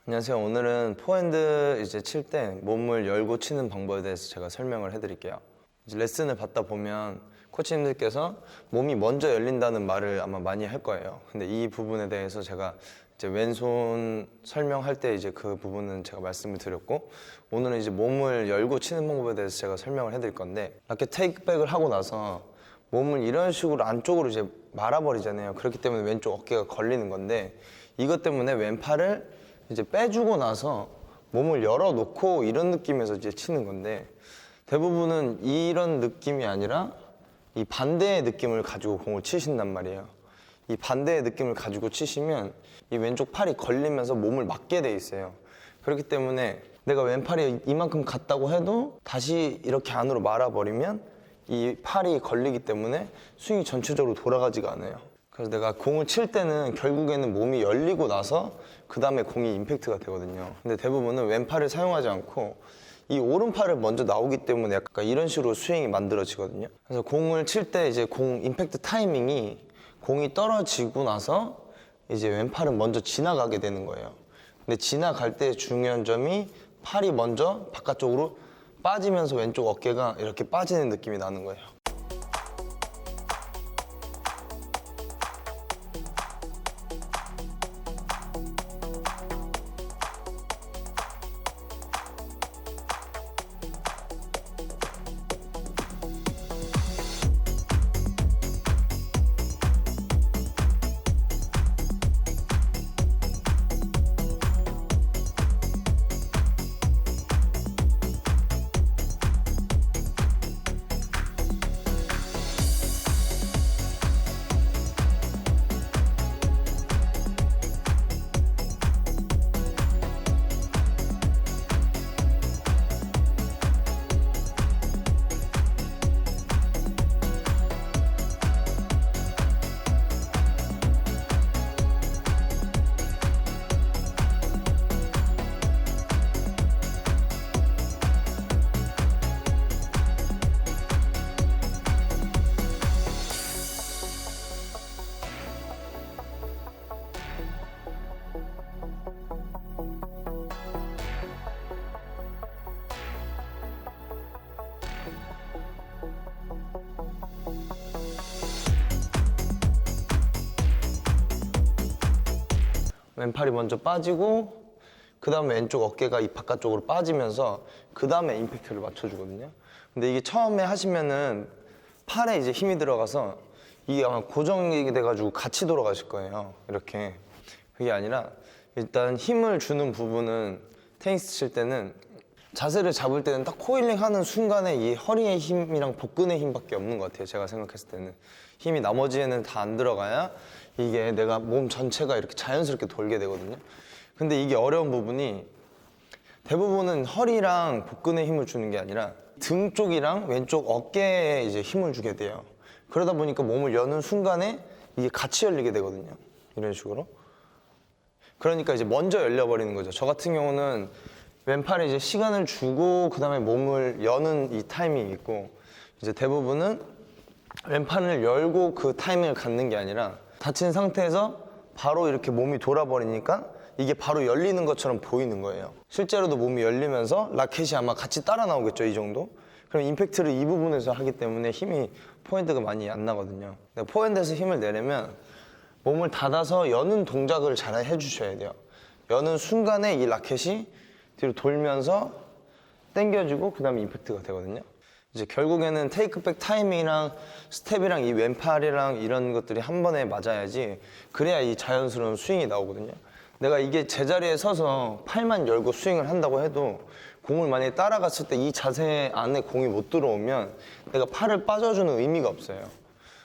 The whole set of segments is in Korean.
안녕하세요. 오늘은 포핸드 이제 칠 때 몸을 열고 치는 방법에 대해서 제가 설명을 해드릴게요. 이제 레슨을 받다 보면 코치님들께서 몸이 먼저 열린다는 말을 아마 많이 할 거예요. 근데 이 부분에 대해서 제가 이제 왼손 설명할 때 이제 그 부분은 제가 말씀을 드렸고, 오늘은 이제 몸을 열고 치는 방법에 대해서 제가 설명을 해드릴 건데, 라켓 테이크백을 하고 나서 몸을 이런 식으로 안쪽으로 이제 말아버리잖아요. 그렇기 때문에 왼쪽 어깨가 걸리는 건데, 이것 때문에 왼팔을 이제 빼주고 나서 몸을 열어놓고 이런 느낌에서 이제 치는 건데, 대부분은 이런 느낌이 아니라 이 반대의 느낌을 가지고 공을 치신단 말이에요. 이 반대의 느낌을 가지고 치시면 이 왼쪽 팔이 걸리면서 몸을 맞게 돼 있어요. 그렇기 때문에 내가 왼팔이 이만큼 갔다고 해도 다시 이렇게 안으로 말아버리면 이 팔이 걸리기 때문에 스윙이 전체적으로 돌아가지가 않아요. 그래서 내가 공을 칠 때는 결국에는 몸이 열리고 나서 그 다음에 공이 임팩트가 되거든요. 근데 대부분은 왼팔을 사용하지 않고 이 오른팔을 먼저 나오기 때문에 약간 이런 식으로 스윙이 만들어지거든요. 그래서 공을 칠 때 이제 공 임팩트 타이밍이 공이 떨어지고 나서 이제 왼팔은 먼저 지나가게 되는 거예요. 근데 지나갈 때 중요한 점이 팔이 먼저 바깥쪽으로 빠지면서 왼쪽 어깨가 이렇게 빠지는 느낌이 나는 거예요. 왼팔이 먼저 빠지고 그 다음에 왼쪽 어깨가 이 바깥쪽으로 빠지면서 그 다음에 임팩트를 맞춰주거든요. 근데 이게 처음에 하시면은 팔에 이제 힘이 들어가서 이게 아마 고정이 돼가지고 같이 돌아가실 거예요. 이렇게. 그게 아니라 일단 힘을 주는 부분은 테니스 칠 때는 자세를 잡을 때는 딱 코일링 하는 순간에 이 허리의 힘이랑 복근의 힘밖에 없는 것 같아요. 제가 생각했을 때는 힘이 나머지에는 다 안 들어가야 이게 내가 몸 전체가 이렇게 자연스럽게 돌게 되거든요. 근데 이게 어려운 부분이 대부분은 허리랑 복근에 힘을 주는 게 아니라 등 쪽이랑 왼쪽 어깨에 이제 힘을 주게 돼요. 그러다 보니까 몸을 여는 순간에 이게 같이 열리게 되거든요. 이런 식으로. 그러니까 이제 먼저 열려버리는 거죠. 저 같은 경우는 왼팔에 이제 시간을 주고 그 다음에 몸을 여는 이 타이밍이 있고, 이제 대부분은 왼팔을 열고 그 타이밍을 갖는 게 아니라 다친 상태에서 바로 이렇게 몸이 돌아버리니까 이게 바로 열리는 것처럼 보이는 거예요. 실제로도 몸이 열리면서 라켓이 아마 같이 따라 나오겠죠, 이 정도? 그럼 임팩트를 이 부분에서 하기 때문에 힘이 포핸드가 많이 안 나거든요. 포핸드에서 힘을 내려면 몸을 닫아서 여는 동작을 잘 해주셔야 돼요. 여는 순간에 이 라켓이 뒤로 돌면서 당겨주고 그 다음에 임팩트가 되거든요. 이제 결국에는 테이크백 타이밍이랑 스텝이랑 이 왼팔이랑 이런 것들이 한 번에 맞아야지, 그래야 이 자연스러운 스윙이 나오거든요. 내가 이게 제자리에 서서 팔만 열고 스윙을 한다고 해도 공을 만약에 따라갔을 때 이 자세 안에 공이 못 들어오면 내가 팔을 빠져주는 의미가 없어요.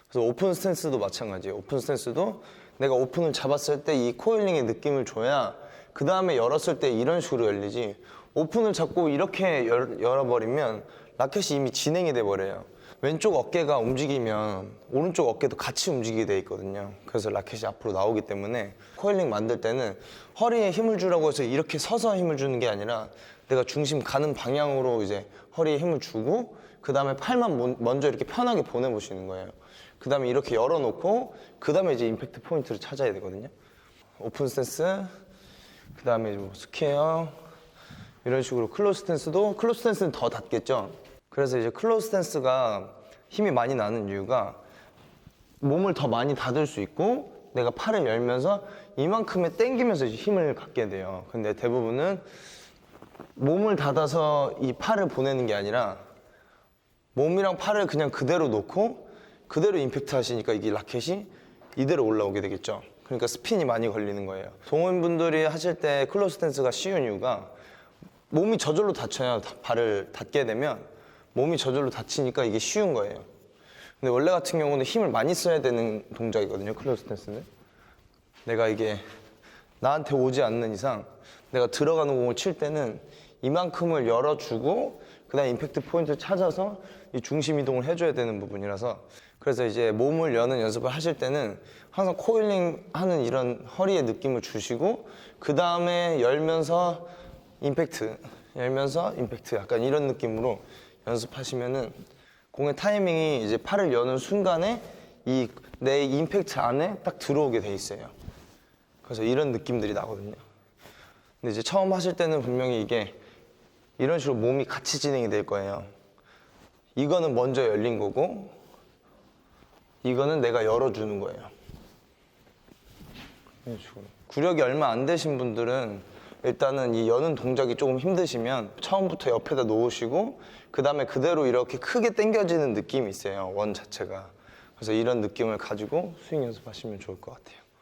그래서 오픈 스탠스도 마찬가지예요. 오픈 스탠스도 내가 오픈을 잡았을 때 이 코일링의 느낌을 줘야 그 다음에 열었을 때 이런 식으로 열리지, 오픈을 잡고 이렇게 열어버리면 라켓이 이미 진행이 돼버려요. 왼쪽 어깨가 움직이면 오른쪽 어깨도 같이 움직이게 돼 있거든요. 그래서 라켓이 앞으로 나오기 때문에 코일링 만들 때는 허리에 힘을 주라고 해서 이렇게 서서 힘을 주는 게 아니라 내가 중심 가는 방향으로 이제 허리에 힘을 주고 그 다음에 팔만 먼저 이렇게 편하게 보내보시는 거예요. 그 다음에 이렇게 열어놓고 그 다음에 이제 임팩트 포인트를 찾아야 되거든요. 오픈 스탠스, 그 다음에 뭐 스퀘어 이런 식으로 클로즈 스탠스도 클로즈 스탠스는 더 닿겠죠. 그래서 이제 클로즈 스탠스가 힘이 많이 나는 이유가 몸을 더 많이 닫을 수 있고 내가 팔을 열면서 이만큼에 당기면서 이제 힘을 갖게 돼요. 근데 대부분은 몸을 닫아서 이 팔을 보내는 게 아니라 몸이랑 팔을 그냥 그대로 놓고 그대로 임팩트 하시니까 이게 라켓이 이대로 올라오게 되겠죠. 그러니까 스핀이 많이 걸리는 거예요. 동호인분들이 하실 때 클로즈 스탠스가 쉬운 이유가 몸이 저절로 닫혀요. 발을 닫게 되면 몸이 저절로 닫히니까 이게 쉬운 거예요. 근데 원래 같은 경우는 힘을 많이 써야 되는 동작이거든요. 클로즈 스탠스는. 내가 이게 나한테 오지 않는 이상 내가 들어가는 공을 칠 때는 이만큼을 열어주고 그다음 임팩트 포인트를 찾아서 이 중심 이동을 해줘야 되는 부분이라서 그래서 이제 몸을 여는 연습을 하실 때는 항상 코일링 하는 이런 허리의 느낌을 주시고 그 다음에 열면서 임팩트 약간 이런 느낌으로 연습하시면은 공의 타이밍이 이제 팔을 여는 순간에 이 내 임팩트 안에 딱 들어오게 돼 있어요. 그래서 이런 느낌들이 나거든요. 근데 이제 처음 하실 때는 분명히 이게 이런 식으로 몸이 같이 진행이 될 거예요. 이거는 먼저 열린 거고 이거는 내가 열어주는 거예요. 이런 식으로. 구력이 얼마 안 되신 분들은 일단은 이 여는 동작이 조금 힘드시면 처음부터 옆에다 놓으시고 그 다음에 그대로 이렇게 크게 당겨지는 느낌이 있어요. 원 자체가. 그래서 이런 느낌을 가지고 스윙 연습하시면 좋을 것 같아요.